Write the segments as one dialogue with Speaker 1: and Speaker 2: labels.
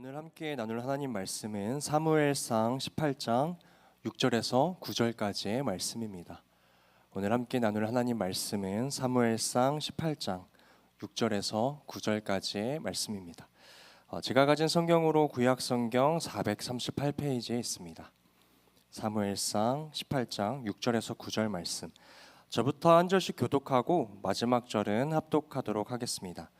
Speaker 1: 오늘 함께 나눌 하나님 말씀은 사무엘상 18장 6절에서 9절까지의 말씀입니다. 오늘 함께 나눌 하나님 말씀은 사무엘상 18장 6절에서 9절까지의 말씀입니다. 제가 가진 성경으로 구약성경 438페이지에 있습니다. 사무엘상 18장 6절에서 9절 말씀. 저부터 한 절씩 교독하고 마지막 절은 합독하도록 하겠습니다.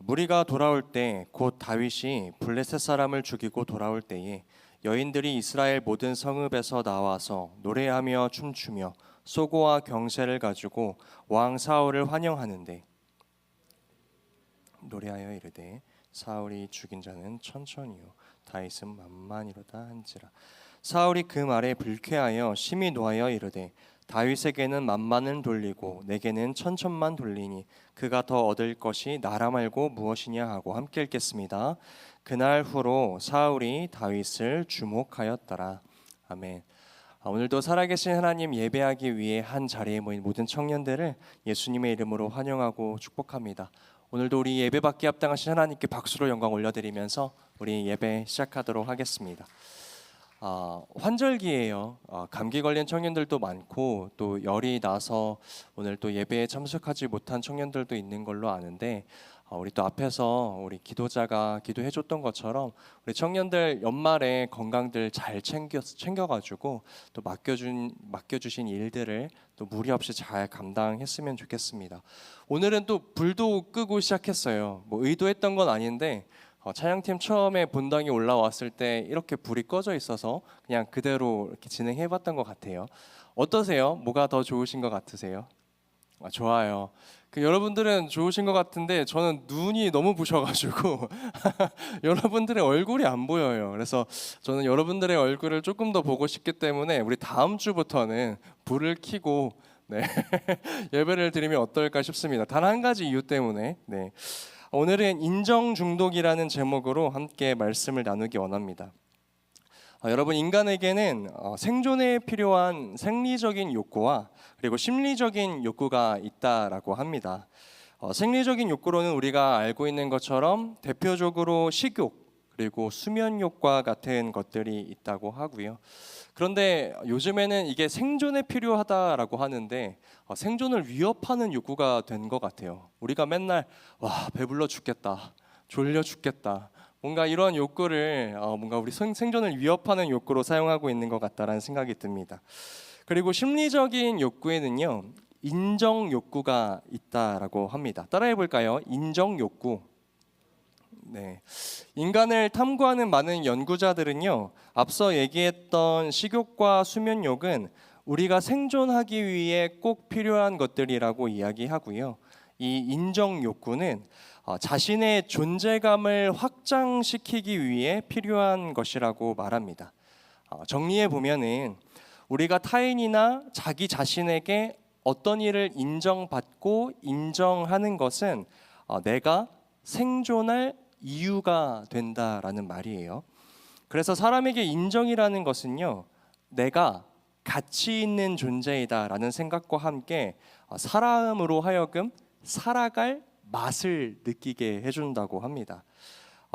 Speaker 1: 무리가 돌아올 때 곧 다윗이 블레셋 사람을 죽이고 돌아올 때에 여인들이 이스라엘 모든 성읍에서 나와서 노래하며 춤추며 소고와 경세를 가지고 왕 사울을 환영하는데 노래하여 이르되 사울이 죽인 자는 천천히요 다윗은 만만이로다 한지라. 사울이 그 말에 불쾌하여 심히 노하여 이르되 다윗에게는 만만을 돌리고 내게는 천천만 돌리니 그가 더 얻을 것이 나라 말고 무엇이냐 하고 함께 읽겠습니다. 그날 후로 사울이 다윗을 주목하였더라. 아멘. 오늘도 살아계신 하나님 예배하기 위해 한 자리에 모인 모든 청년들을 예수님의 이름으로 환영하고 축복합니다. 오늘도 우리 예배받기 합당하신 하나님께 박수로 영광 올려드리면서 우리 예배 시작하도록 하겠습니다. 환절기예요. 감기 걸린 청년들도 많고 또 열이 나서 오늘 또 예배에 참석하지 못한 청년들도 있는 걸로 아는데 우리 또 앞에서 우리 기도자가 기도해줬던 것처럼 우리 청년들 연말에 건강들 잘 챙겨가지고 또 맡겨주신 일들을 또 무리 없이 잘 감당했으면 좋겠습니다. 오늘은 또 불도 끄고 시작했어요. 뭐 의도했던 건 아닌데 찬양팀 처음에 본당에 올라왔을 때 이렇게 불이 꺼져 있어서 그냥 그대로 이렇게 진행해봤던 것 같아요. 어떠세요? 뭐가 더 좋으신 것 같으세요? 좋아요. 여러분들은 좋으신 것 같은데 저는 눈이 너무 부셔가지고 여러분들의 얼굴이 안 보여요. 그래서 저는 여러분들의 얼굴을 조금 더 보고 싶기 때문에 우리 다음 주부터는 불을 켜고 예배를 드리면 어떨까 싶습니다. 단 한 가지 이유 때문에. 오늘은 인정 중독이라는 제목으로 함께 말씀을 나누기 원합니다. 여러분, 인간에게는 생존에 필요한 생리적인 욕구와 그리고 심리적인 욕구가 있다라고 합니다. 생리적인 욕구로는 우리가 알고 있는 것처럼 대표적으로 식욕 그리고 수면욕과 같은 것들이 있다고 하고요. 그런데 요즘에는 이게 생존에 필요하다라고 하는데 생존을 위협하는 욕구가 된 것 같아요. 우리가 맨날 배불러 죽겠다, 졸려 죽겠다, 뭔가 이런 욕구를 뭔가 우리 생존을 위협하는 욕구로 사용하고 있는 것 같다라는 생각이 듭니다. 그리고 심리적인 욕구에는요, 인정 욕구가 있다라고 합니다. 따라해 볼까요? 인정 욕구. 인간을 탐구하는 많은 연구자들은요, 앞서 얘기했던 식욕과 수면욕은 우리가 생존하기 위해 꼭 필요한 것들이라고 이야기하고요. 이 인정 욕구는 자신의 존재감을 확장시키기 위해 필요한 것이라고 말합니다. 정리해 보면은 우리가 타인이나 자기 자신에게 어떤 일을 인정받고 인정하는 것은 내가 생존할 이유가 된다라는 말이에요. 그래서 사람에게 인정이라는 것은요, 내가 가치 있는 존재이다라는 생각과 함께 사람으로 하여금 살아갈 맛을 느끼게 해준다고 합니다.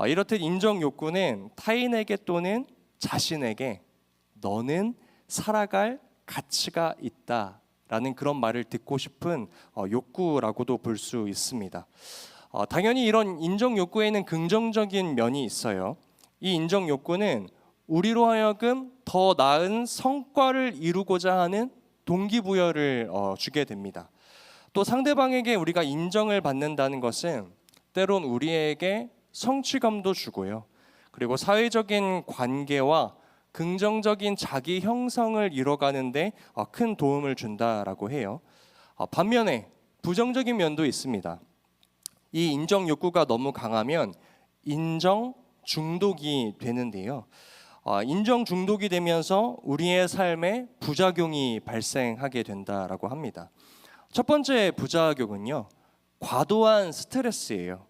Speaker 1: 이렇듯 인정 욕구는 타인에게 또는 자신에게 너는 살아갈 가치가 있다라는 그런 말을 듣고 싶은 욕구라고도 볼 수 있습니다. 당연히 이런 인정 욕구에는 긍정적인 면이 있어요. 이 인정 욕구는 우리로 하여금 더 나은 성과를 이루고자 하는 동기부여를 주게 됩니다. 또 상대방에게 우리가 인정을 받는다는 것은 때론 우리에게 성취감도 주고요. 그리고 사회적인 관계와 긍정적인 자기 형성을 이뤄가는데 큰 도움을 준다라고 해요. 반면에 부정적인 면도 있습니다. 이 인정 욕구가 너무 강하면 인정 중독이 되는데요. 인정 중독이 되면서 우리의 삶에 부작용이 발생하게 된다라고 합니다. 첫 번째 부작용은요, 과도한 스트레스예요.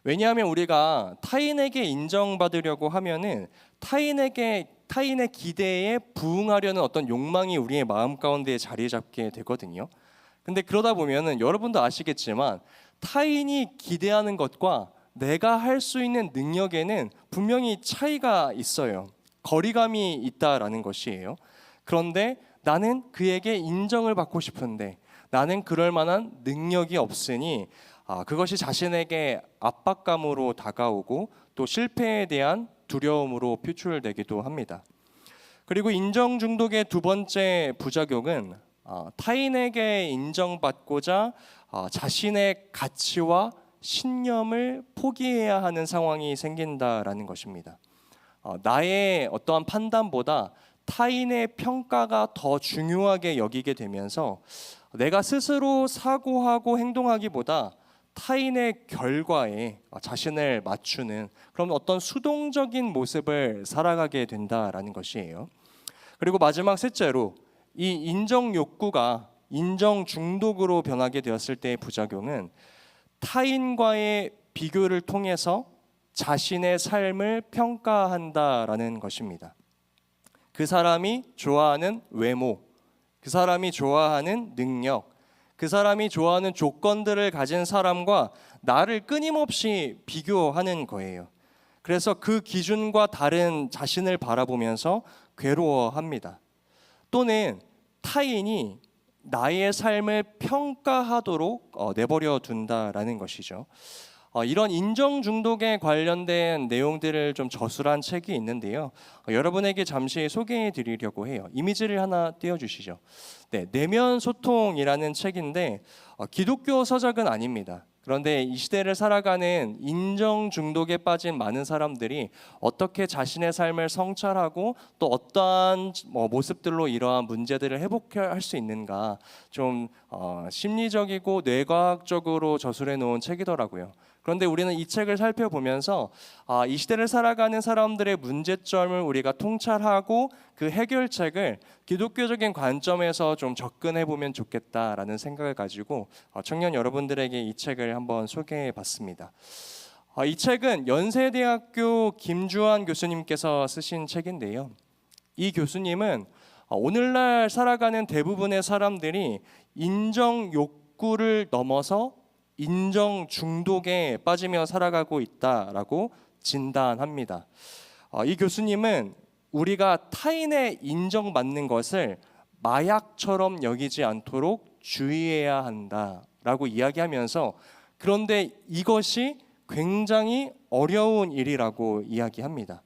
Speaker 1: 왜냐하면 우리가 타인에게 인정받으려고 하면은 타인의 기대에 부응하려는 어떤 욕망이 우리의 마음 가운데 자리 잡게 되거든요. 근데 그러다 보면은 여러분도 아시겠지만 타인이 기대하는 것과 내가 할 수 있는 능력에는 분명히 차이가 있어요. 거리감이 있다라는 것이에요. 그런데 나는 그에게 인정을 받고 싶은데 나는 그럴 만한 능력이 없으니 그것이 자신에게 압박감으로 다가오고 또 실패에 대한 두려움으로 표출되기도 합니다. 그리고 인정 중독의 두 번째 부작용은 타인에게 인정받고자 자신의 가치와 신념을 포기해야 하는 상황이 생긴다라는 것입니다. 나의 어떠한 판단보다 타인의 평가가 더 중요하게 여기게 되면서 내가 스스로 사고하고 행동하기보다 타인의 결과에 자신을 맞추는 그런 어떤 수동적인 모습을 살아가게 된다라는 것이에요. 그리고 마지막 셋째로 이 인정 욕구가 인정 중독으로 변하게 되었을 때의 부작용은 타인과의 비교를 통해서 자신의 삶을 평가한다라는 것입니다. 그 사람이 좋아하는 외모, 그 사람이 좋아하는 능력, 그 사람이 좋아하는 조건들을 가진 사람과 나를 끊임없이 비교하는 거예요. 그래서 그 기준과 다른 자신을 바라보면서 괴로워합니다. 또는 타인이 나의 삶을 평가하도록 내버려 둔다라는 것이죠. 이런 인정 중독에 관련된 내용들을 좀 저술한 책이 있는데요. 여러분에게 잠시 소개해 드리려고 해요. 이미지를 하나 띄워주시죠. 네, 내면 소통이라는 책인데 기독교 서적은 아닙니다. 그런데 이 시대를 살아가는 인정 중독에 빠진 많은 사람들이 어떻게 자신의 삶을 성찰하고 또 어떠한 모습들로 이러한 문제들을 회복할 수 있는가 좀 심리적이고 뇌과학적으로 저술해 놓은 책이더라고요. 그런데 우리는 이 책을 살펴보면서 이 시대를 살아가는 사람들의 문제점을 우리가 통찰하고 그 해결책을 기독교적인 관점에서 좀 접근해 보면 좋겠다라는 생각을 가지고 청년 여러분들에게 이 책을 한번 소개해 봤습니다. 이 책은 연세대학교 김주환 교수님께서 쓰신 책인데요. 이 교수님은 오늘날 살아가는 대부분의 사람들이 인정 욕구를 넘어서 인정 중독에 빠지며 살아가고 있다라고 진단합니다. 이 교수님은 우리가 타인의 인정받는 것을 마약처럼 여기지 않도록 주의해야 한다라고 이야기하면서 그런데 이것이 굉장히 어려운 일이라고 이야기합니다.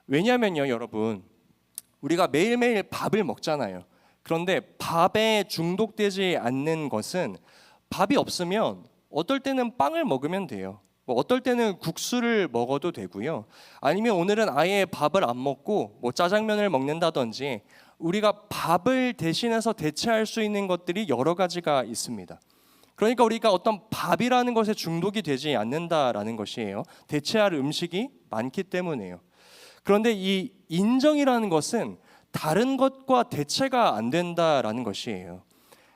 Speaker 1: 왜냐하면요, 여러분, 우리가 매일매일 밥을 먹잖아요. 그런데 밥에 중독되지 않는 것은 밥이 없으면 어떨 때는 빵을 먹으면 돼요. 어떨 때는 국수를 먹어도 되고요. 아니면 오늘은 아예 밥을 안 먹고 짜장면을 먹는다든지 우리가 밥을 대신해서 대체할 수 있는 것들이 여러 가지가 있습니다. 그러니까 우리가 어떤 밥이라는 것에 중독이 되지 않는다라는 것이에요. 대체할 음식이 많기 때문에요. 그런데 이 인정이라는 것은 다른 것과 대체가 안 된다라는 것이에요.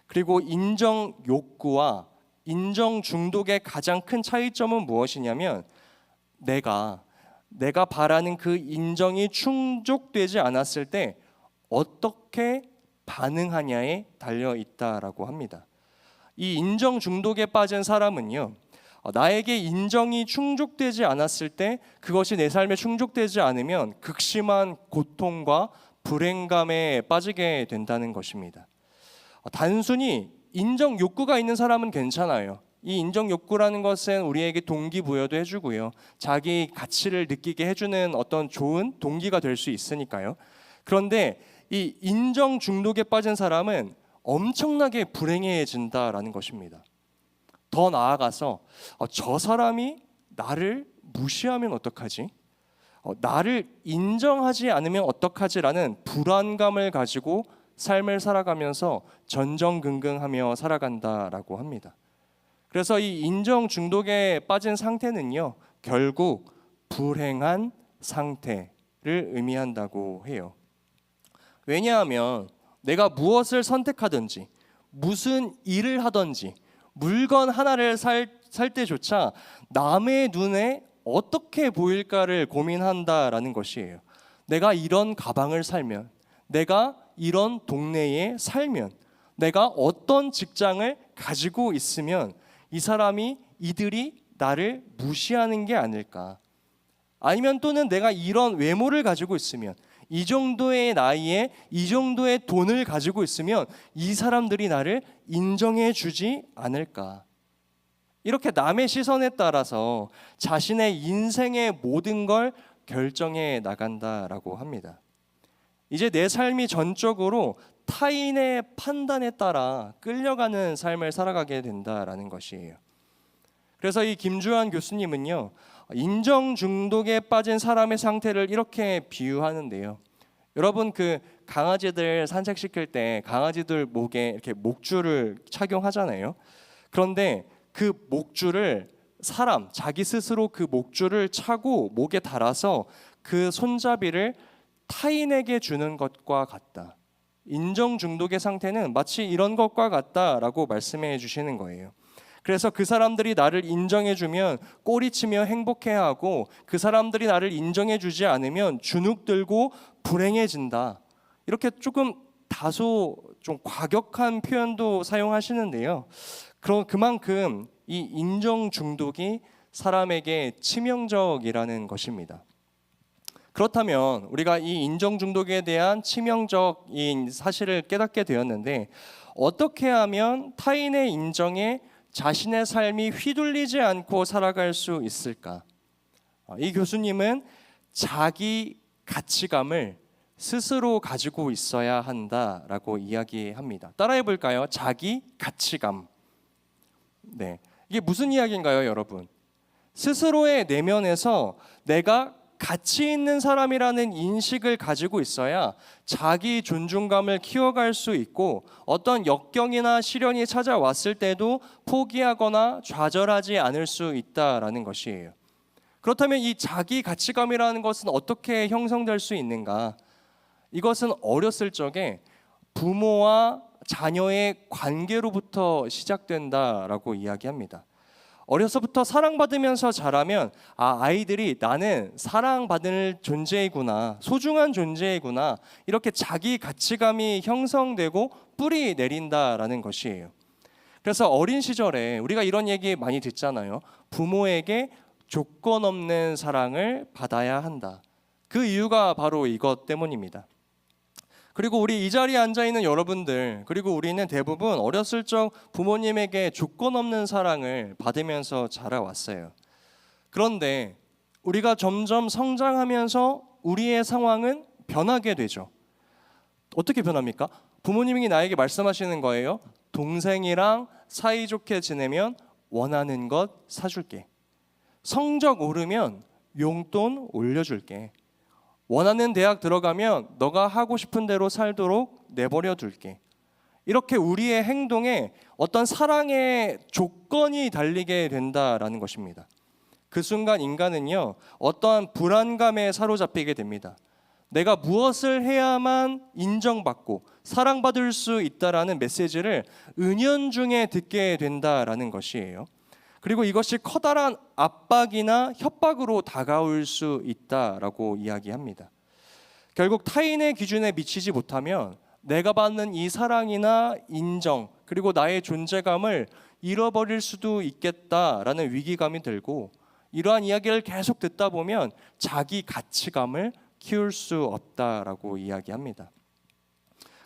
Speaker 1: 그리고 인정 욕구와 인정 중독의 가장 큰 차이점은 무엇이냐면 내가 바라는 그 인정이 충족되지 않았을 때 어떻게 반응하냐에 달려 있다라고 합니다. 이 인정 중독에 빠진 사람은요, 나에게 인정이 충족되지 않았을 때 그것이 내 삶에 충족되지 않으면 극심한 고통과 불행감에 빠지게 된다는 것입니다. 단순히 인정 욕구가 있는 사람은 괜찮아요. 이 인정 욕구라는 것은 우리에게 동기부여도 해주고요. 자기 가치를 느끼게 해주는 어떤 좋은 동기가 될 수 있으니까요. 그런데 이 인정 중독에 빠진 사람은 엄청나게 불행해진다라는 것입니다. 더 나아가서 저 사람이 나를 무시하면 어떡하지? 나를 인정하지 않으면 어떡하지라는 불안감을 가지고 삶을 살아가면서 전전긍긍하며 살아간다라고 합니다. 그래서 이 인정 중독에 빠진 상태는요, 결국 불행한 상태를 의미한다고 해요. 왜냐하면 내가 무엇을 선택하든지 무슨 일을 하든지 물건 하나를 살 때조차 남의 눈에 어떻게 보일까를 고민한다라는 것이에요. 내가 이런 가방을 살면, 내가 이런 동네에 살면, 내가 어떤 직장을 가지고 있으면 이들이 나를 무시하는 게 아닐까? 아니면 또는 내가 이런 외모를 가지고 있으면, 이 정도의 나이에 이 정도의 돈을 가지고 있으면 이 사람들이 나를 인정해 주지 않을까? 이렇게 남의 시선에 따라서 자신의 인생의 모든 걸 결정해 나간다라고 합니다. 이제 내 삶이 전적으로 타인의 판단에 따라 끌려가는 삶을 살아가게 된다라는 것이에요. 그래서 이 김주환 교수님은요, 인정 중독에 빠진 사람의 상태를 이렇게 비유하는데요. 여러분, 그 강아지들 산책시킬 때 강아지들 목에 이렇게 목줄을 착용하잖아요. 그런데 그 목줄을 자기 스스로 그 목줄을 차고 목에 달아서 그 손잡이를 타인에게 주는 것과 같다. 인정 중독의 상태는 마치 이런 것과 같다라고 말씀해 주시는 거예요. 그래서 그 사람들이 나를 인정해주면 꼬리치며 행복해하고, 그 사람들이 나를 인정해주지 않으면 주눅들고 불행해진다. 이렇게 조금 다소 좀 과격한 표현도 사용하시는데요. 그만큼 이 인정 중독이 사람에게 치명적이라는 것입니다. 그렇다면 우리가 이 인정 중독에 대한 치명적인 사실을 깨닫게 되었는데, 어떻게 하면 타인의 인정에 자신의 삶이 휘둘리지 않고 살아갈 수 있을까? 이 교수님은 자기 가치감을 스스로 가지고 있어야 한다라고 이야기합니다. 따라해 볼까요? 자기 가치감. 네, 이게 무슨 이야기인가요, 여러분? 스스로의 내면에서 내가 가치 있는 사람이라는 인식을 가지고 있어야 자기 존중감을 키워갈 수 있고, 어떤 역경이나 시련이 찾아왔을 때도 포기하거나 좌절하지 않을 수 있다라는 것이에요. 그렇다면 이 자기 가치감이라는 것은 어떻게 형성될 수 있는가? 이것은 어렸을 적에 부모와 자녀의 관계로부터 시작된다라고 이야기합니다. 어려서부터 사랑받으면서 자라면 아이들이 나는 사랑받을 존재이구나, 소중한 존재이구나, 이렇게 자기 가치감이 형성되고 뿌리 내린다라는 것이에요. 그래서 어린 시절에 우리가 이런 얘기 많이 듣잖아요. 부모에게 조건 없는 사랑을 받아야 한다. 그 이유가 바로 이것 때문입니다. 그리고 우리 이 자리에 앉아있는 여러분들, 그리고 우리는 대부분 어렸을 적 부모님에게 조건 없는 사랑을 받으면서 자라왔어요. 그런데 우리가 점점 성장하면서 우리의 상황은 변하게 되죠. 어떻게 변합니까? 부모님이 나에게 말씀하시는 거예요. 동생이랑 사이좋게 지내면 원하는 것 사줄게. 성적 오르면 용돈 올려줄게. 원하는 대학 들어가면 너가 하고 싶은 대로 살도록 내버려 둘게. 이렇게 우리의 행동에 어떤 사랑의 조건이 달리게 된다라는 것입니다. 그 순간 인간은요, 어떠한 불안감에 사로잡히게 됩니다. 내가 무엇을 해야만 인정받고 사랑받을 수 있다라는 메시지를 은연중에 듣게 된다라는 것이에요. 그리고 이것이 커다란 압박이나 협박으로 다가올 수 있다라고 이야기합니다. 결국 타인의 기준에 미치지 못하면 내가 받는 이 사랑이나 인정, 그리고 나의 존재감을 잃어버릴 수도 있겠다라는 위기감이 들고, 이러한 이야기를 계속 듣다 보면 자기 가치감을 키울 수 없다라고 이야기합니다.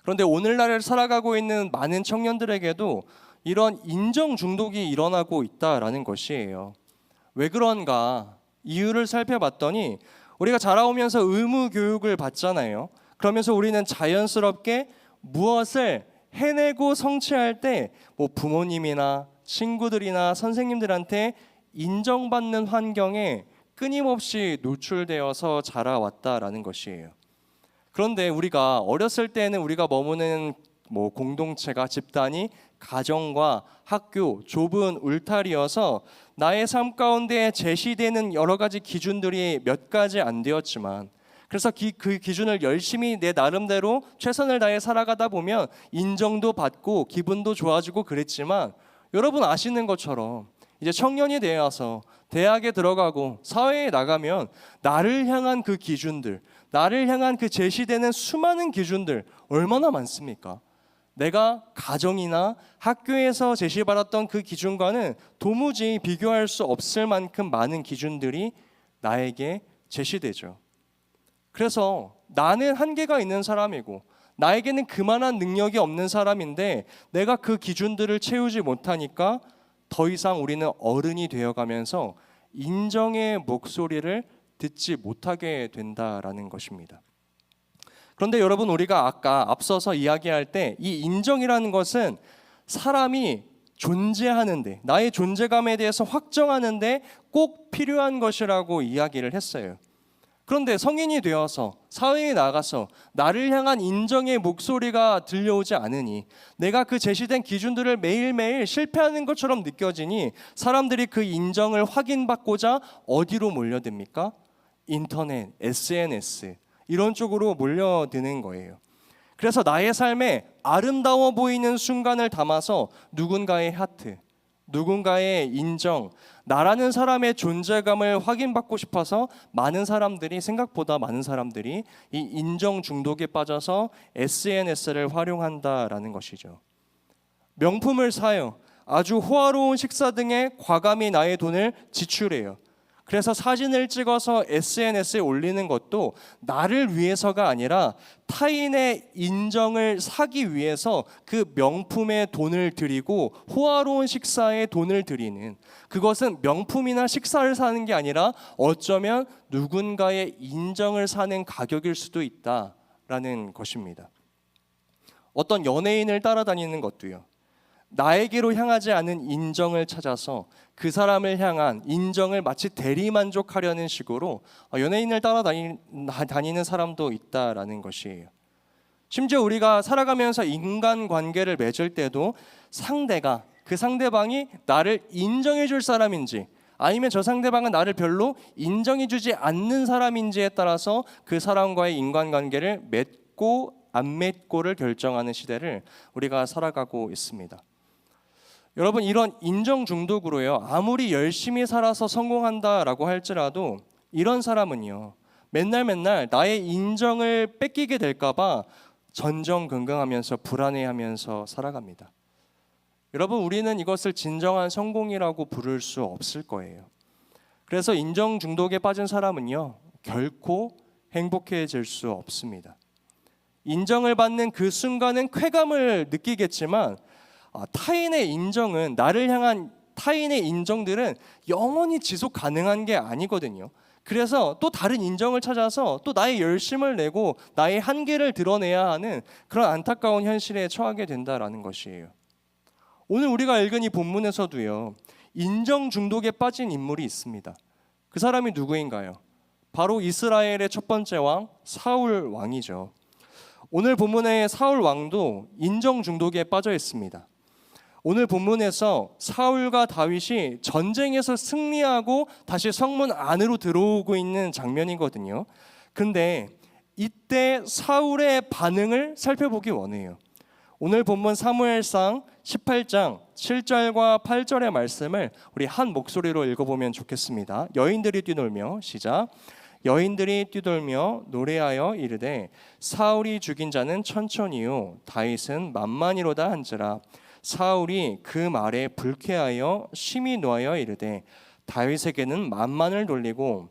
Speaker 1: 그런데 오늘날을 살아가고 있는 많은 청년들에게도 이런 인정 중독이 일어나고 있다라는 것이에요. 왜 그런가? 이유를 살펴봤더니 우리가 자라오면서 의무 교육을 받잖아요. 그러면서 우리는 자연스럽게 무엇을 해내고 성취할 때 부모님이나 친구들이나 선생님들한테 인정받는 환경에 끊임없이 노출되어서 자라왔다라는 것이에요. 그런데 우리가 어렸을 때는 우리가 머무는 공동체가, 집단이 가정과 학교, 좁은 울타리여서 나의 삶 가운데 제시되는 여러 가지 기준들이 몇 가지 안 되었지만, 그래서 그 기준을 열심히 내 나름대로 최선을 다해 살아가다 보면 인정도 받고 기분도 좋아지고 그랬지만, 여러분 아시는 것처럼 이제 청년이 되어서 대학에 들어가고 사회에 나가면 나를 향한 그 기준들, 나를 향한 그 제시되는 수많은 기준들 얼마나 많습니까? 내가 가정이나 학교에서 제시받았던 그 기준과는 도무지 비교할 수 없을 만큼 많은 기준들이 나에게 제시되죠. 그래서 나는 한계가 있는 사람이고 나에게는 그만한 능력이 없는 사람인데 내가 그 기준들을 채우지 못하니까 더 이상 우리는 어른이 되어가면서 인정의 목소리를 듣지 못하게 된다라는 것입니다. 그런데 여러분, 우리가 아까 앞서서 이야기할 때 이 인정이라는 것은 사람이 존재하는데, 나의 존재감에 대해서 확정하는데 꼭 필요한 것이라고 이야기를 했어요. 그런데 성인이 되어서 사회에 나가서 나를 향한 인정의 목소리가 들려오지 않으니, 내가 그 제시된 기준들을 매일매일 실패하는 것처럼 느껴지니 사람들이 그 인정을 확인받고자 어디로 몰려듭니까? 인터넷, SNS 이런 쪽으로 몰려드는 거예요. 그래서 나의 삶에 아름다워 보이는 순간을 담아서 누군가의 하트, 누군가의 인정, 나라는 사람의 존재감을 확인받고 싶어서 생각보다 많은 사람들이 이 인정 중독에 빠져서 SNS를 활용한다라는 것이죠. 명품을 사요. 아주 호화로운 식사 등에 과감히 나의 돈을 지출해요. 그래서 사진을 찍어서 SNS에 올리는 것도 나를 위해서가 아니라 타인의 인정을 사기 위해서 그 명품에 돈을 들이고 호화로운 식사에 돈을 들이는, 그것은 명품이나 식사를 사는 게 아니라 어쩌면 누군가의 인정을 사는 가격일 수도 있다라는 것입니다. 어떤 연예인을 따라다니는 것도요, 나에게로 향하지 않은 인정을 찾아서 그 사람을 향한 인정을 마치 대리만족하려는 식으로 연예인을 따라다니는 사람도 있다라는 것이에요. 심지어 우리가 살아가면서 인간관계를 맺을 때도 그 상대방이 나를 인정해 줄 사람인지 아니면 저 상대방은 나를 별로 인정해 주지 않는 사람인지에 따라서 그 사람과의 인간관계를 맺고 안 맺고를 결정하는 시대를 우리가 살아가고 있습니다. 여러분, 이런 인정 중독으로요, 아무리 열심히 살아서 성공한다라고 할지라도 이런 사람은요, 맨날 나의 인정을 뺏기게 될까봐 전전긍긍하면서 불안해하면서 살아갑니다. 여러분, 우리는 이것을 진정한 성공이라고 부를 수 없을 거예요. 그래서 인정 중독에 빠진 사람은요, 결코 행복해질 수 없습니다. 인정을 받는 그 순간은 쾌감을 느끼겠지만 타인의 인정은, 나를 향한 타인의 인정들은 영원히 지속 가능한 게 아니거든요. 그래서 또 다른 인정을 찾아서 또 나의 열심을 내고 나의 한계를 드러내야 하는 그런 안타까운 현실에 처하게 된다라는 것이에요. 오늘 우리가 읽은 이 본문에서도요, 인정 중독에 빠진 인물이 있습니다. 그 사람이 누구인가요? 바로 이스라엘의 첫 번째 왕 사울 왕이죠. 오늘 본문의 사울 왕도 인정 중독에 빠져 있습니다. 오늘 본문에서 사울과 다윗이 전쟁에서 승리하고 다시 성문 안으로 들어오고 있는 장면이거든요. 근데 이때 사울의 반응을 살펴보기 원해요. 오늘 본문 사무엘상 18장 7절과 8절의 말씀을 우리 한 목소리로 읽어보면 좋겠습니다. 여인들이 뛰놀며, 시작. 여인들이 뛰돌며 노래하여 이르되 사울이 죽인 자는 천천히요 다윗은 만만히로다 한지라. 사울이 그 말에 불쾌하여 심히 노하여 이르되 다윗에게는 만만을 돌리고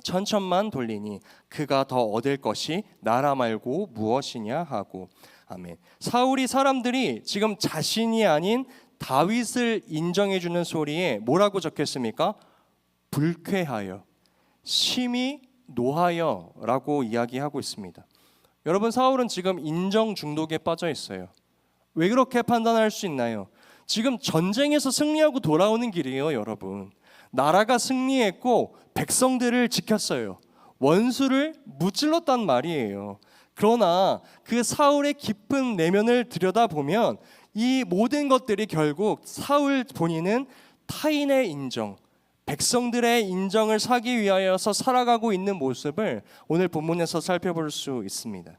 Speaker 1: 천천만 돌리니 그가 더 얻을 것이 나라 말고 무엇이냐 하고. 아멘. 사울이 사람들이 지금 자신이 아닌 다윗을 인정해 주는 소리에 뭐라고 적혔습니까? 불쾌하여, 심히 노하여 라고 이야기하고 있습니다. 여러분, 사울은 지금 인정 중독에 빠져 있어요. 왜 그렇게 판단할 수 있나요? 지금 전쟁에서 승리하고 돌아오는 길이에요, 여러분. 나라가 승리했고 백성들을 지켰어요. 원수를 무찔렀단 말이에요. 그러나 그 사울의 깊은 내면을 들여다보면 이 모든 것들이 결국 사울 본인은 타인의 인정, 백성들의 인정을 사기 위하여서 살아가고 있는 모습을 오늘 본문에서 살펴볼 수 있습니다.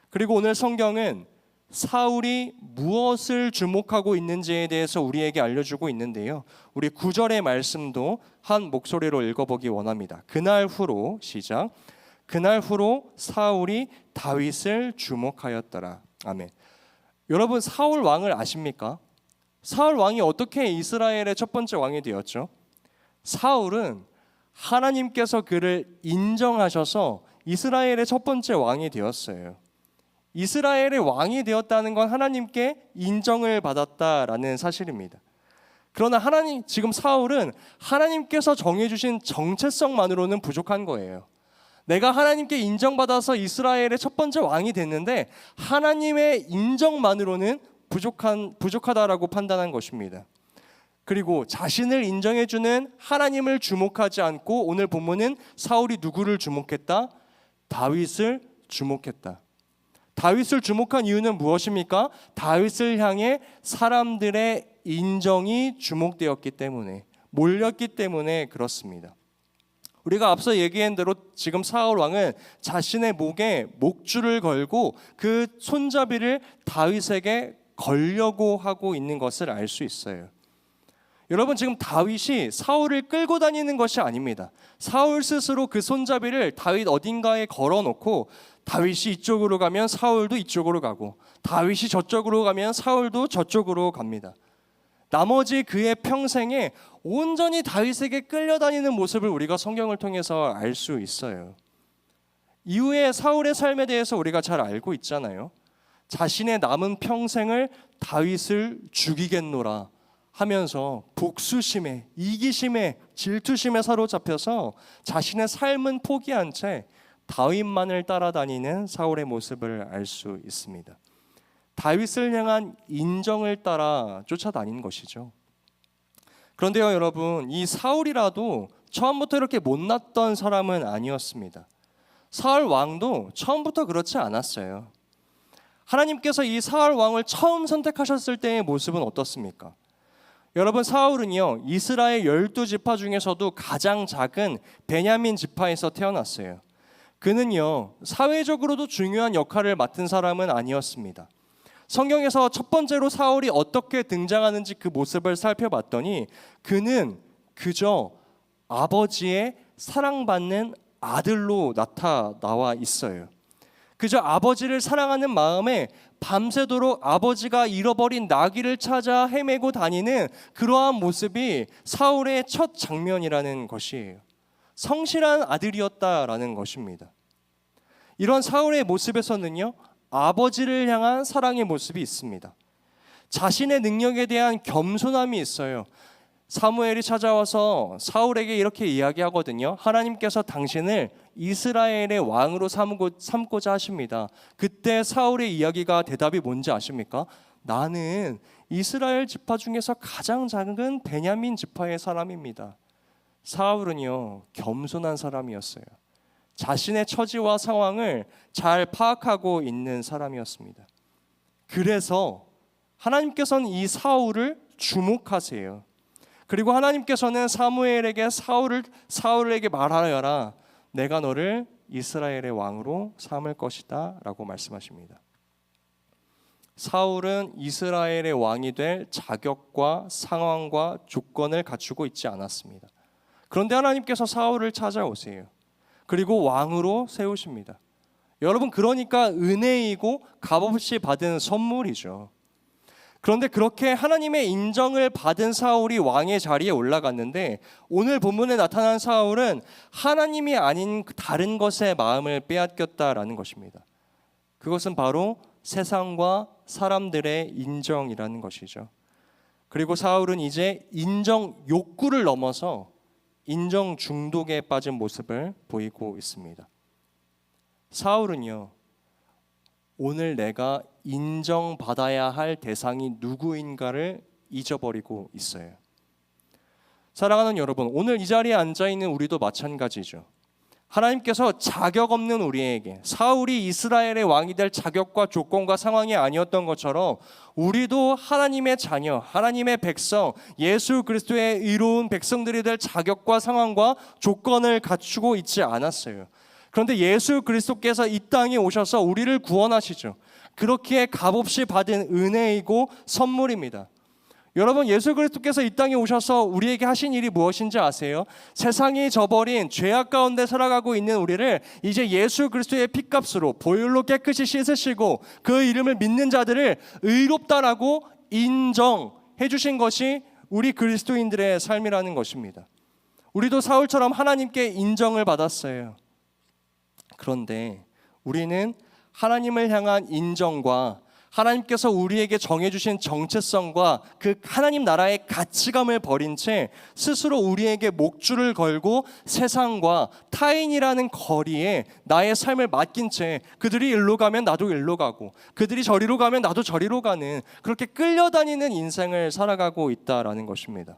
Speaker 1: 그리고 오늘 성경은 사울이 무엇을 주목하고 있는지에 대해서 우리에게 알려주고 있는데요, 우리 9절의 말씀도 한 목소리로 읽어보기 원합니다. 그날 후로, 시작. 그날 후로 사울이 다윗을 주목하였더라. 아멘. 여러분, 사울 왕을 아십니까? 사울 왕이 어떻게 이스라엘의 첫 번째 왕이 되었죠? 사울은 하나님께서 그를 인정하셔서 이스라엘의 첫 번째 왕이 되었어요. 이스라엘의 왕이 되었다는 건 하나님께 인정을 받았다라는 사실입니다. 그러나 지금 사울은 하나님께서 정해주신 정체성만으로는 부족한 거예요. 내가 하나님께 인정받아서 이스라엘의 첫 번째 왕이 됐는데 하나님의 인정만으로는 부족하다라고 판단한 것입니다. 그리고 자신을 인정해주는 하나님을 주목하지 않고 오늘 본문은 사울이 누구를 주목했다? 다윗을 주목했다. 다윗을 주목한 이유는 무엇입니까? 다윗을 향해 사람들의 인정이 주목되었기 때문에, 몰렸기 때문에 그렇습니다. 우리가 앞서 얘기한 대로 지금 사울 왕은 자신의 목에 목줄을 걸고 그 손잡이를 다윗에게 걸려고 하고 있는 것을 알 수 있어요. 여러분, 지금 다윗이 사울을 끌고 다니는 것이 아닙니다. 사울 스스로 그 손잡이를 다윗 어딘가에 걸어놓고 다윗이 이쪽으로 가면 사울도 이쪽으로 가고 다윗이 저쪽으로 가면 사울도 저쪽으로 갑니다. 나머지 그의 평생에 온전히 다윗에게 끌려다니는 모습을 우리가 성경을 통해서 알 수 있어요. 이후에 사울의 삶에 대해서 우리가 잘 알고 있잖아요. 자신의 남은 평생을 다윗을 죽이겠노라 하면서 복수심에, 이기심에, 질투심에 사로잡혀서 자신의 삶은 포기한 채 다윗만을 따라다니는 사울의 모습을 알 수 있습니다. 다윗을 향한 인정을 따라 쫓아다닌 것이죠. 그런데요, 여러분, 이 사울이라도 처음부터 이렇게 못났던 사람은 아니었습니다. 사울 왕도 처음부터 그렇지 않았어요. 하나님께서 이 사울 왕을 처음 선택하셨을 때의 모습은 어떻습니까? 여러분, 사울은요, 이스라엘 12지파 중에서도 가장 작은 베냐민 지파에서 태어났어요. 그는요, 사회적으로도 중요한 역할을 맡은 사람은 아니었습니다. 성경에서 첫 번째로 사울이 어떻게 등장하는지 그 모습을 살펴봤더니 그는 그저 아버지의 사랑받는 아들로 나와 있어요. 그저 아버지를 사랑하는 마음에 밤새도록 아버지가 잃어버린 나귀를 찾아 헤매고 다니는 그러한 모습이 사울의 첫 장면이라는 것이에요. 성실한 아들이었다라는 것입니다. 이런 사울의 모습에서는요, 아버지를 향한 사랑의 모습이 있습니다. 자신의 능력에 대한 겸손함이 있어요. 사무엘이 찾아와서 사울에게 이렇게 이야기하거든요. 하나님께서 당신을 이스라엘의 왕으로 삼고자 하십니다. 그때 사울의 이야기가 대답이 뭔지 아십니까? 나는 이스라엘 지파 중에서 가장 작은 베냐민 지파의 사람입니다. 사울은요, 겸손한 사람이었어요. 자신의 처지와 상황을 잘 파악하고 있는 사람이었습니다. 그래서 하나님께서는 이 사울을 주목하세요. 그리고 하나님께서는 사무엘에게 사울에게 말하여라, 내가 너를 이스라엘의 왕으로 삼을 것이다 라고 말씀하십니다. 사울은 이스라엘의 왕이 될 자격과 상황과 조건을 갖추고 있지 않았습니다. 그런데 하나님께서 사울을 찾아오세요. 그리고 왕으로 세우십니다. 여러분, 그러니까 은혜이고 값없이 받은 선물이죠. 그런데 그렇게 하나님의 인정을 받은 사울이 왕의 자리에 올라갔는데 오늘 본문에 나타난 사울은 하나님이 아닌 다른 것에 마음을 빼앗겼다라는 것입니다. 그것은 바로 세상과 사람들의 인정이라는 것이죠. 그리고 사울은 이제 인정 욕구를 넘어서 인정 중독에 빠진 모습을 보이고 있습니다. 사울은요, 오늘 내가 인정받아야 할 대상이 누구인가를 잊어버리고 있어요. 사랑하는 여러분, 오늘 이 자리에 앉아있는 우리도 마찬가지죠. 하나님께서 자격 없는 우리에게, 사울이 이스라엘의 왕이 될 자격과 조건과 상황이 아니었던 것처럼 우리도 하나님의 자녀, 하나님의 백성, 예수 그리스도의 의로운 백성들이 될 자격과 상황과 조건을 갖추고 있지 않았어요. 그런데 예수 그리스도께서 이 땅에 오셔서 우리를 구원하시죠. 그렇기에 값없이 받은 은혜이고 선물입니다. 여러분, 예수 그리스도께서 이 땅에 오셔서 우리에게 하신 일이 무엇인지 아세요? 세상이 저버린 죄악 가운데 살아가고 있는 우리를 이제 예수 그리스도의 피값으로 보혈로 깨끗이 씻으시고 그 이름을 믿는 자들을 의롭다라고 인정해 주신 것이 우리 그리스도인들의 삶이라는 것입니다. 우리도 사울처럼 하나님께 인정을 받았어요. 그런데 우리는 하나님을 향한 인정과 하나님께서 우리에게 정해주신 정체성과 그 하나님 나라의 가치감을 버린 채 스스로 우리에게 목줄을 걸고 세상과 타인이라는 거리에 나의 삶을 맡긴 채 그들이 일로 가면 나도 일로 가고 그들이 저리로 가면 나도 저리로 가는, 그렇게 끌려다니는 인생을 살아가고 있다라는 것입니다.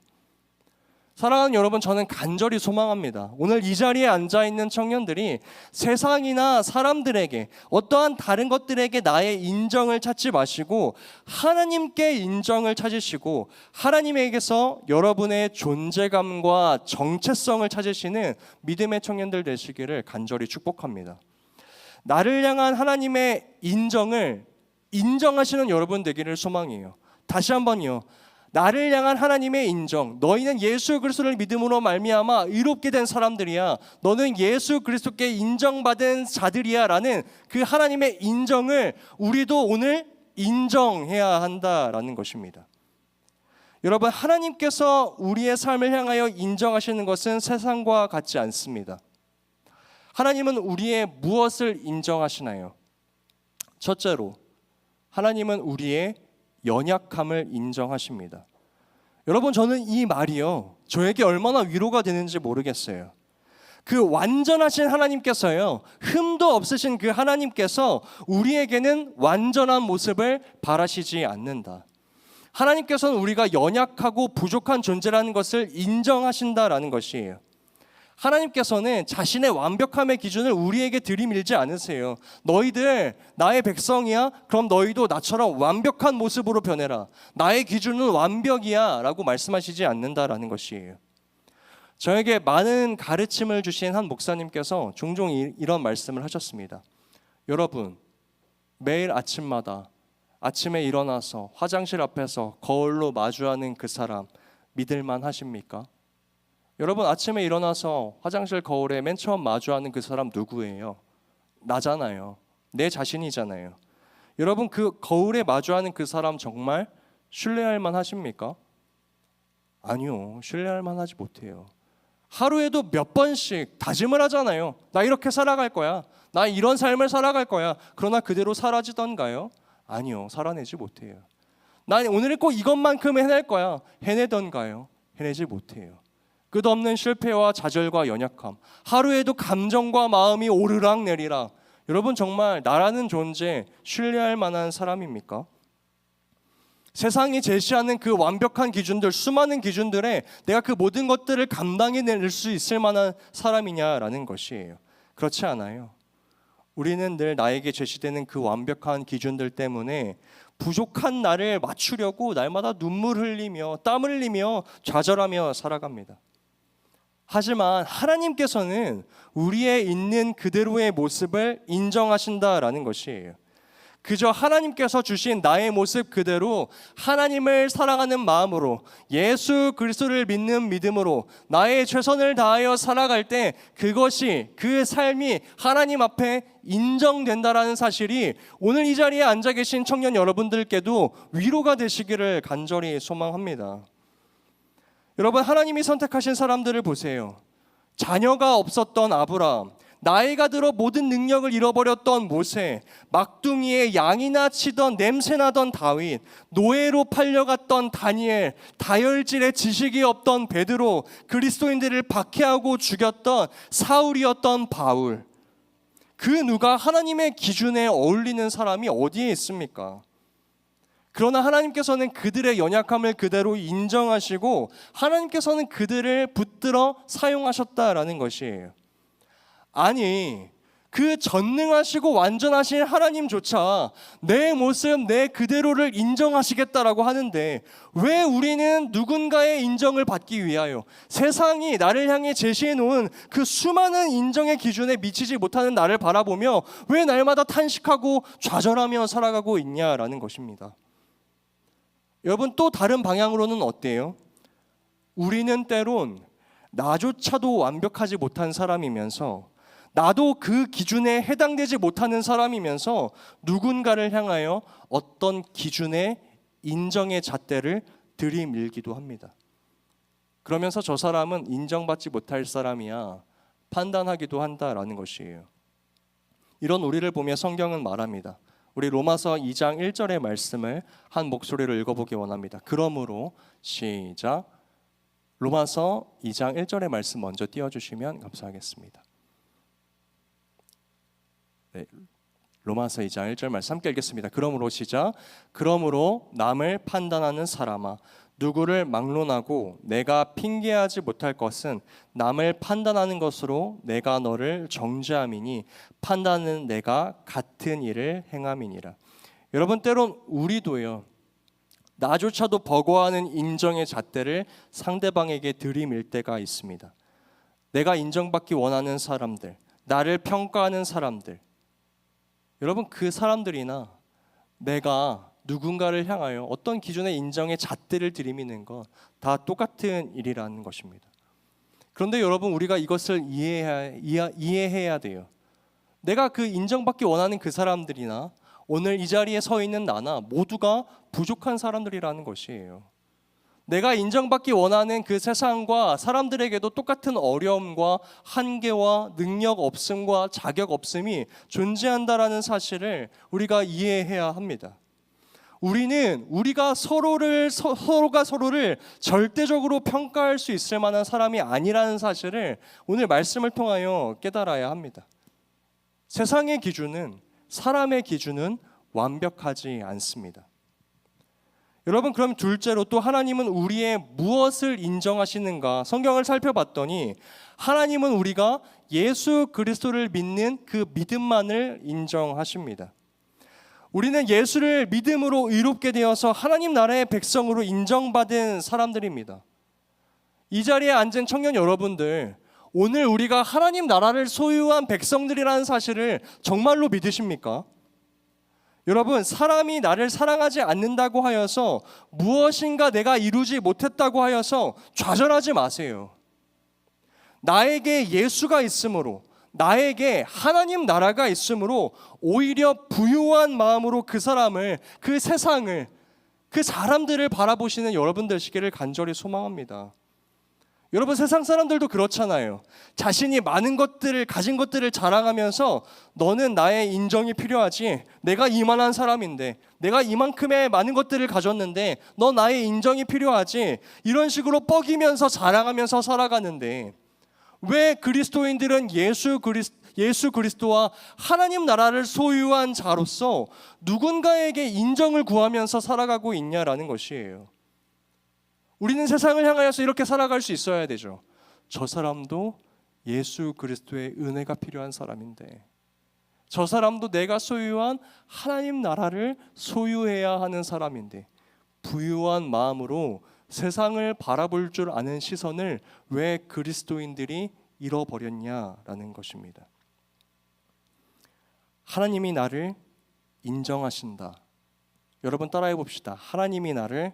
Speaker 1: 사랑하는 여러분, 저는 간절히 소망합니다. 오늘 이 자리에 앉아있는 청년들이 세상이나 사람들에게, 어떠한 다른 것들에게 나의 인정을 찾지 마시고 하나님께 인정을 찾으시고 하나님에게서 여러분의 존재감과 정체성을 찾으시는 믿음의 청년들 되시기를 간절히 축복합니다. 나를 향한 하나님의 인정을 인정하시는 여러분 되기를 소망해요. 다시 한번요. 나를 향한 하나님의 인정, 너희는 예수 그리스도를 믿음으로 말미암아 의롭게 된 사람들이야, 너는 예수 그리스도께 인정받은 자들이야 라는 그 하나님의 인정을 우리도 오늘 인정해야 한다라는 것입니다. 여러분, 하나님께서 우리의 삶을 향하여 인정하시는 것은 세상과 같지 않습니다. 하나님은 우리의 무엇을 인정하시나요? 첫째로 하나님은 우리의 연약함을 인정하십니다. 여러분, 저는 이 말이요, 저에게 얼마나 위로가 되는지 모르겠어요. 그 완전하신 하나님께서요, 흠도 없으신 그 하나님께서 우리에게는 완전한 모습을 바라시지 않는다. 하나님께서는 우리가 연약하고 부족한 존재라는 것을 인정하신다라는 것이에요. 하나님께서는 자신의 완벽함의 기준을 우리에게 들이밀지 않으세요. 너희들 나의 백성이야? 그럼 너희도 나처럼 완벽한 모습으로 변해라. 나의 기준은 완벽이야 라고 말씀하시지 않는다라는 것이에요. 저에게 많은 가르침을 주신 한 목사님께서 종종 이런 말씀을 하셨습니다. 여러분, 매일 아침마다 아침에 일어나서 화장실 앞에서 거울로 마주하는 그 사람 믿을만 하십니까? 여러분, 아침에 일어나서 화장실 거울에 맨 처음 마주하는 그 사람 누구예요? 나잖아요. 내 자신이잖아요. 여러분, 그 거울에 마주하는 그 사람 정말 신뢰할 만하십니까? 아니요, 신뢰할 만하지 못해요. 하루에도 몇 번씩 다짐을 하잖아요. 나 이렇게 살아갈 거야. 나 이런 삶을 살아갈 거야. 그러나 그대로 사라지던가요? 아니요, 살아내지 못해요. 난 오늘 꼭 이것만큼 해낼 거야. 해내던가요? 해내지 못해요. 끝없는 실패와 좌절과 연약함, 하루에도 감정과 마음이 오르락 내리락. 여러분, 정말 나라는 존재 신뢰할 만한 사람입니까? 세상이 제시하는 그 완벽한 기준들, 수많은 기준들에 내가 그 모든 것들을 감당해낼 수 있을 만한 사람이냐라는 것이에요. 그렇지 않아요. 우리는 늘 나에게 제시되는 그 완벽한 기준들 때문에 부족한 나를 맞추려고 날마다 눈물 흘리며 땀 흘리며 좌절하며 살아갑니다. 하지만 하나님께서는 우리의 있는 그대로의 모습을 인정하신다라는 것이에요. 그저 하나님께서 주신 나의 모습 그대로 하나님을 사랑하는 마음으로 예수 그리스도를 믿는 믿음으로 나의 최선을 다하여 살아갈 때 그것이, 그 삶이 하나님 앞에 인정된다라는 사실이 오늘 이 자리에 앉아 계신 청년 여러분들께도 위로가 되시기를 간절히 소망합니다. 여러분, 하나님이 선택하신 사람들을 보세요. 자녀가 없었던 아브라함, 나이가 들어 모든 능력을 잃어버렸던 모세, 막둥이에 양이나 치던 냄새나던 다윗, 노예로 팔려갔던 다니엘, 다혈질의 지식이 없던 베드로, 그리스도인들을 박해하고 죽였던 사울이었던 바울. 그 누가 하나님의 기준에 어울리는 사람이 어디에 있습니까? 그러나 하나님께서는 그들의 연약함을 그대로 인정하시고 하나님께서는 그들을 붙들어 사용하셨다라는 것이에요. 아니, 그 전능하시고 완전하신 하나님조차 내 모습, 내 그대로를 인정하시겠다라고 하는데 왜 우리는 누군가의 인정을 받기 위하여 세상이 나를 향해 제시해 놓은 그 수많은 인정의 기준에 미치지 못하는 나를 바라보며 왜 날마다 탄식하고 좌절하며 살아가고 있냐라는 것입니다. 여러분 또 다른 방향으로는 어때요? 우리는 때론 나조차도 완벽하지 못한 사람이면서 나도 그 기준에 해당되지 못하는 사람이면서 누군가를 향하여 어떤 기준의 인정의 잣대를 들이밀기도 합니다. 그러면서 저 사람은 인정받지 못할 사람이야 판단하기도 한다라는 것이에요. 이런 우리를 보며 성경은 말합니다. 우리 로마서 2장 1절의 말씀을 한 목소리로 읽어보기 원합니다. 그러므로 시작. 로마서 2장 1절의 말씀 먼저 띄워주시면 감사하겠습니다. 네, 로마서 2장 1절 말씀 함께 읽겠습니다. 그러므로 시작. 그러므로 남을 판단하는 사람아, 누구를 막론하고 내가 핑계하지 못할 것은 남을 판단하는 것으로 내가 너를 정죄함이니 판단은 내가 같은 일을 행함이니라. 여러분 때론 우리도요, 나조차도 버거워하는 인정의 잣대를 상대방에게 들이밀 때가 있습니다. 내가 인정받기 원하는 사람들, 나를 평가하는 사람들, 여러분 그 사람들이나 내가 누군가를 향하여 어떤 기준의 인정의 잣대를 들이미는 건 다 똑같은 일이라는 것입니다. 그런데 여러분 우리가 이것을 이해해야 돼요. 내가 그 인정받기 원하는 그 사람들이나 오늘 이 자리에 서 있는 나나 모두가 부족한 사람들이라는 것이에요. 내가 인정받기 원하는 그 세상과 사람들에게도 똑같은 어려움과 한계와 능력 없음과 자격 없음이 존재한다라는 사실을 우리가 이해해야 합니다. 우리가 서로가 서로를 절대적으로 평가할 수 있을 만한 사람이 아니라는 사실을 오늘 말씀을 통하여 깨달아야 합니다. 세상의 기준은, 사람의 기준은 완벽하지 않습니다. 여러분 그럼 둘째로 또 하나님은 우리의 무엇을 인정하시는가? 성경을 살펴봤더니 하나님은 우리가 예수 그리스도를 믿는 그 믿음만을 인정하십니다. 우리는 예수를 믿음으로 의롭게 되어서 하나님 나라의 백성으로 인정받은 사람들입니다. 이 자리에 앉은 청년 여러분들, 오늘 우리가 하나님 나라를 소유한 백성들이라는 사실을 정말로 믿으십니까? 여러분, 사람이 나를 사랑하지 않는다고 하여서 무엇인가 내가 이루지 못했다고 하여서 좌절하지 마세요. 나에게 예수가 있으므로, 나에게 하나님 나라가 있으므로 오히려 부유한 마음으로 그 사람을, 그 세상을, 그 사람들을 바라보시는 여러분들 되시기를 간절히 소망합니다. 여러분 세상 사람들도 그렇잖아요. 자신이 많은 것들을 가진 것들을 자랑하면서 너는 나의 인정이 필요하지, 내가 이만한 사람인데, 내가 이만큼의 많은 것들을 가졌는데 너 나의 인정이 필요하지, 이런 식으로 뻐기면서 자랑하면서 살아가는데 왜 그리스도인들은 예수 그리스도와 하나님 나라를 소유한 자로서 누군가에게 인정을 구하면서 살아가고 있냐라는 것이에요. 우리는 세상을 향하여서 이렇게 살아갈 수 있어야 되죠. 저 사람도 예수 그리스도의 은혜가 필요한 사람인데, 저 사람도 내가 소유한 하나님 나라를 소유해야 하는 사람인데, 부유한 마음으로 세상을 바라볼 줄 아는 시선을 왜 그리스도인들이 잃어버렸냐라는 것입니다. 하나님이 나를 인정하신다. 여러분 따라해 봅시다. 하나님이 나를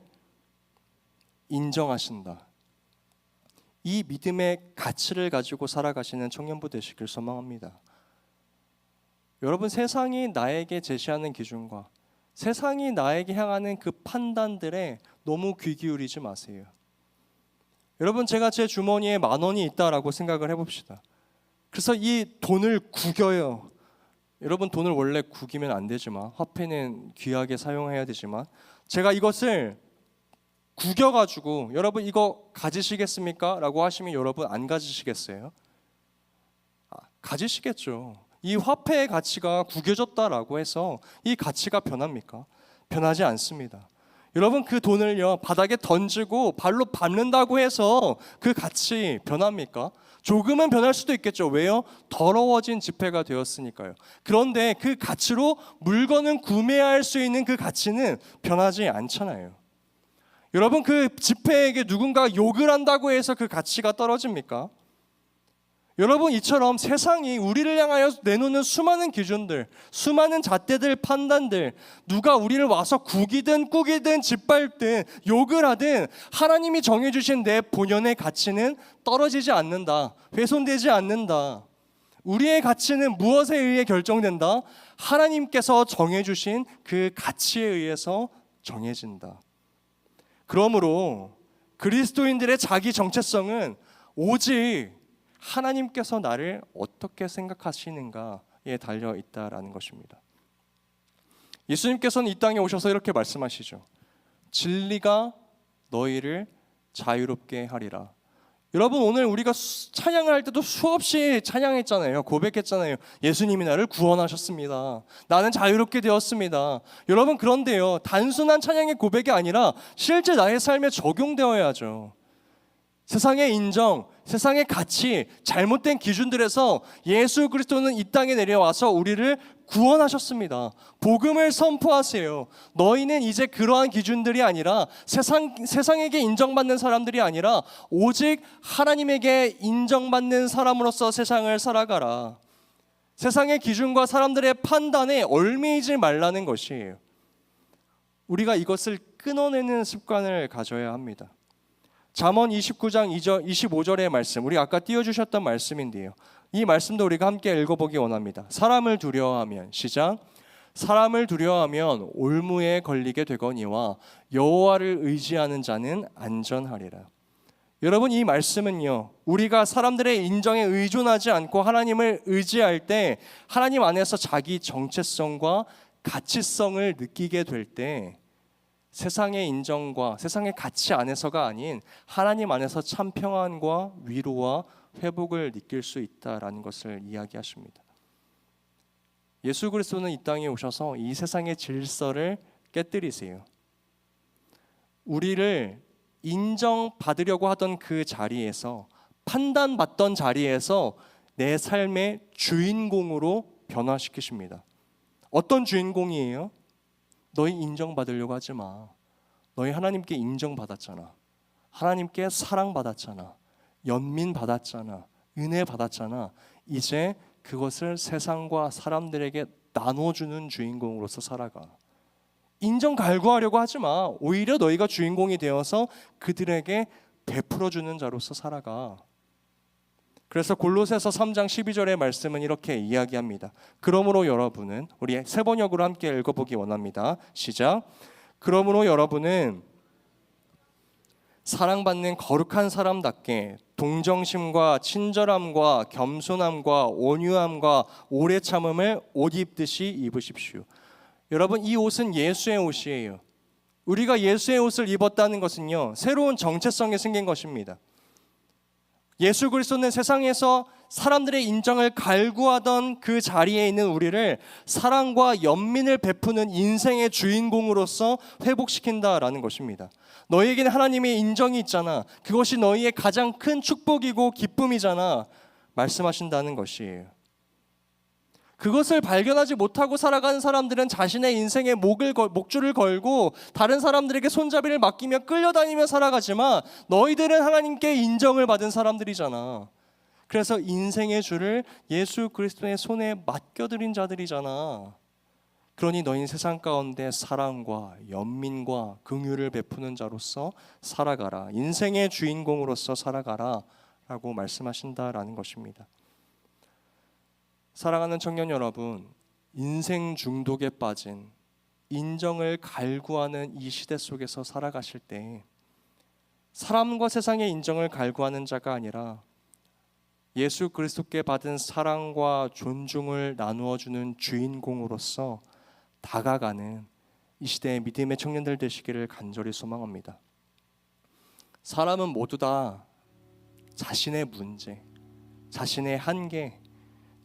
Speaker 1: 인정하신다. 이 믿음의 가치를 가지고 살아가시는 청년부 되시길 소망합니다. 여러분 세상이 나에게 제시하는 기준과 세상이 나에게 향하는 그 판단들에 너무 귀 기울이지 마세요. 여러분 제가 제 주머니에 10,000원이 있다라고 생각을 해봅시다. 그래서 이 돈을 구겨요. 여러분 돈을 원래 구기면 안 되지만, 화폐는 귀하게 사용해야 되지만, 제가 이것을 구겨가지고 여러분 이거 가지시겠습니까? 라고 하시면 여러분 안 가지시겠어요? 가지시겠죠. 이 화폐의 가치가 구겨졌다라고 해서 이 가치가 변합니까? 변하지 않습니다. 여러분 그 돈을요 바닥에 던지고 발로 밟는다고 해서 그 가치 변합니까? 조금은 변할 수도 있겠죠. 왜요? 더러워진 지폐가 되었으니까요. 그런데 그 가치로 물건을 구매할 수 있는 그 가치는 변하지 않잖아요. 여러분 그 지폐에게 누군가 욕을 한다고 해서 그 가치가 떨어집니까? 여러분, 이처럼 세상이 우리를 향하여 내놓는 수많은 기준들, 수많은 잣대들, 판단들, 누가 우리를 와서 구기든 꾸기든 짓밟든 욕을 하든 하나님이 정해주신 내 본연의 가치는 떨어지지 않는다, 훼손되지 않는다. 우리의 가치는 무엇에 의해 결정된다? 하나님께서 정해주신 그 가치에 의해서 정해진다. 그러므로 그리스도인들의 자기 정체성은 오직 하나님께서 나를 어떻게 생각하시는가에 달려 있다라는 것입니다. 예수님께서는 이 땅에 오셔서 이렇게 말씀하시죠. 진리가 너희를 자유롭게 하리라. 여러분, 오늘 우리가 찬양을 할 때도 수없이 찬양했잖아요. 고백했잖아요. 예수님이 나를 구원하셨습니다. 나는 자유롭게 되었습니다. 여러분, 그런데요, 단순한 찬양의 고백이 아니라 실제 나의 삶에 적용되어야죠. 세상의 인정, 세상의 가치, 잘못된 기준들에서 예수 그리스도는 이 땅에 내려와서 우리를 구원하셨습니다. 복음을 선포하세요. 너희는 이제 그러한 기준들이 아니라 세상에게 인정받는 사람들이 아니라 오직 하나님에게 인정받는 사람으로서 세상을 살아가라. 세상의 기준과 사람들의 판단에 얽매이지 말라는 것이에요. 우리가 이것을 끊어내는 습관을 가져야 합니다. 잠언 29장 25절의 말씀, 우리 아까 띄워주셨던 말씀인데요, 이 말씀도 우리가 함께 읽어보기 원합니다. 사람을 두려워하면, 시작. 사람을 두려워하면 올무에 걸리게 되거니와 여호와를 의지하는 자는 안전하리라. 여러분, 이 말씀은요, 우리가 사람들의 인정에 의존하지 않고 하나님을 의지할 때 하나님 안에서 자기 정체성과 가치성을 느끼게 될 때 세상의 인정과 세상의 가치 안에서가 아닌 하나님 안에서 참 평안과 위로와 회복을 느낄 수 있다라는 것을 이야기하십니다. 예수 그리스도는 이 땅에 오셔서 이 세상의 질서를 깨뜨리세요. 우리를 인정받으려고 하던 그 자리에서, 판단받던 자리에서 내 삶의 주인공으로 변화시키십니다. 어떤 주인공이에요? 너희 인정받으려고 하지 마. 너희 하나님께 인정받았잖아. 하나님께 사랑받았잖아. 연민받았잖아. 은혜 받았잖아. 이제 그것을 세상과 사람들에게 나눠주는 주인공으로서 살아가. 인정 갈구하려고 하지 마. 오히려 너희가 주인공이 되어서 그들에게 베풀어주는 자로서 살아가. 그래서 골로새서 3장 12절의 말씀은 이렇게 이야기합니다. 그러므로 여러분은, 우리 세 번역으로 함께 읽어보기 원합니다. 시작. 그러므로 여러분은 사랑받는 거룩한 사람답게 동정심과 친절함과 겸손함과 온유함과 오래 참음을 옷 입듯이 입으십시오. 여러분, 이 옷은 예수의 옷이에요. 우리가 예수의 옷을 입었다는 것은요, 새로운 정체성이 생긴 것입니다. 예수 그리스도는 세상에서 사람들의 인정을 갈구하던 그 자리에 있는 우리를 사랑과 연민을 베푸는 인생의 주인공으로서 회복시킨다라는 것입니다. 너희에게는 하나님의 인정이 있잖아. 그것이 너희의 가장 큰 축복이고 기쁨이잖아. 말씀하신다는 것이에요. 그것을 발견하지 못하고 살아가는 사람들은 자신의 인생에 목줄을 걸고 다른 사람들에게 손잡이를 맡기며 끌려다니며 살아가지만 너희들은 하나님께 인정을 받은 사람들이잖아. 그래서 인생의 줄을 예수 그리스도의 손에 맡겨드린 자들이잖아. 그러니 너희는 세상 가운데 사랑과 연민과 긍휼을 베푸는 자로서 살아가라. 인생의 주인공으로서 살아가라 라고 말씀하신다라는 것입니다. 사랑하는 청년 여러분, 인생 중독에 빠진 인정을 갈구하는 이 시대 속에서 살아가실 때 사람과 세상의 인정을 갈구하는 자가 아니라 예수 그리스도께 받은 사랑과 존중을 나누어 주는 주인공으로서 다가가는 이 시대의 믿음의 청년들 되시기를 간절히 소망합니다. 사람은 모두 다 자신의 문제, 자신의 한계,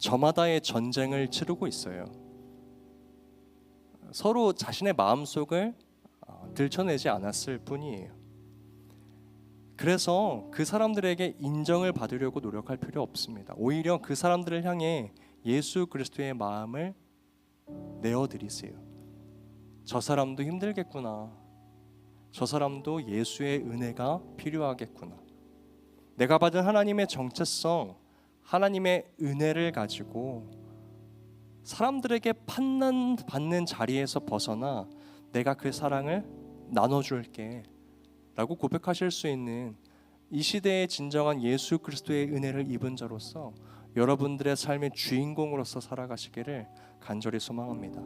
Speaker 1: 저마다의 전쟁을 치르고 있어요. 서로 자신의 마음속을 들춰내지 않았을 뿐이에요. 그래서 그 사람들에게 인정을 받으려고 노력할 필요 없습니다. 오히려 그 사람들을 향해 예수 그리스도의 마음을 내어드리세요. 저 사람도 힘들겠구나. 저 사람도 예수의 은혜가 필요하겠구나. 내가 받은 하나님의 정체성, 하나님의 은혜를 가지고 사람들에게 판단받는 자리에서 벗어나 내가 그 사랑을 나눠줄게 라고 고백하실 수 있는 이 시대의 진정한 예수 그리스도의 은혜를 입은 자로서 여러분들의 삶의 주인공으로서 살아가시기를 간절히 소망합니다.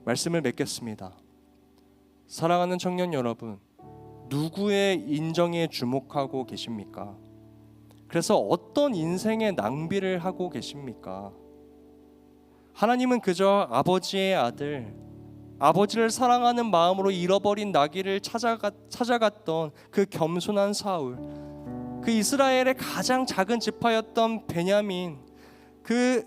Speaker 1: 말씀을 맺겠습니다. 사랑하는 청년 여러분, 누구의 인정에 주목하고 계십니까? 그래서 어떤 인생의 낭비를 하고 계십니까? 하나님은 그저 아버지의 아들, 아버지를 사랑하는 마음으로 잃어버린 나귀를 찾아갔던 그 겸손한 사울, 그 이스라엘의 가장 작은 지파였던 베냐민, 그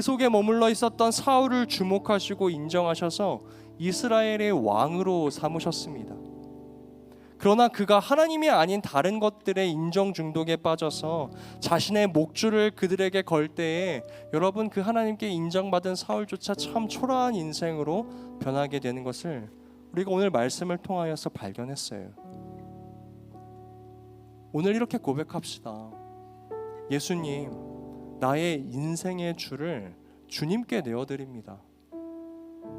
Speaker 1: 속에 머물러 있었던 사울을 주목하시고 인정하셔서 이스라엘의 왕으로 삼으셨습니다. 그러나 그가 하나님이 아닌 다른 것들의 인정 중독에 빠져서 자신의 목줄을 그들에게 걸 때에 여러분, 그 하나님께 인정받은 사울조차 참 초라한 인생으로 변하게 되는 것을 우리가 오늘 말씀을 통하여서 발견했어요. 오늘 이렇게 고백합시다. 예수님, 나의 인생의 줄을 주님께 내어드립니다.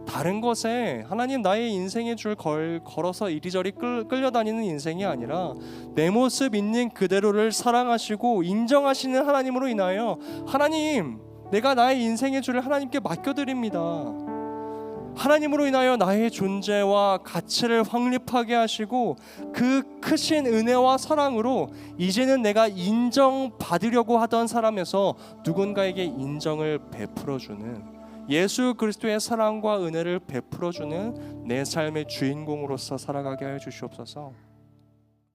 Speaker 1: 다른 것에 하나님, 나의 인생의 줄 걸어서 이리저리 끌려다니는 인생이 아니라 내 모습 있는 그대로를 사랑하시고 인정하시는 하나님으로 인하여 하나님, 내가 나의 인생의 줄을 하나님께 맡겨드립니다. 하나님으로 인하여 나의 존재와 가치를 확립하게 하시고 그 크신 은혜와 사랑으로 이제는 내가 인정받으려고 하던 사람에서 누군가에게 인정을 베풀어주는 예수 그리스도의 사랑과 은혜를 베풀어주는 내 삶의 주인공으로서 살아가게 하여 주시옵소서.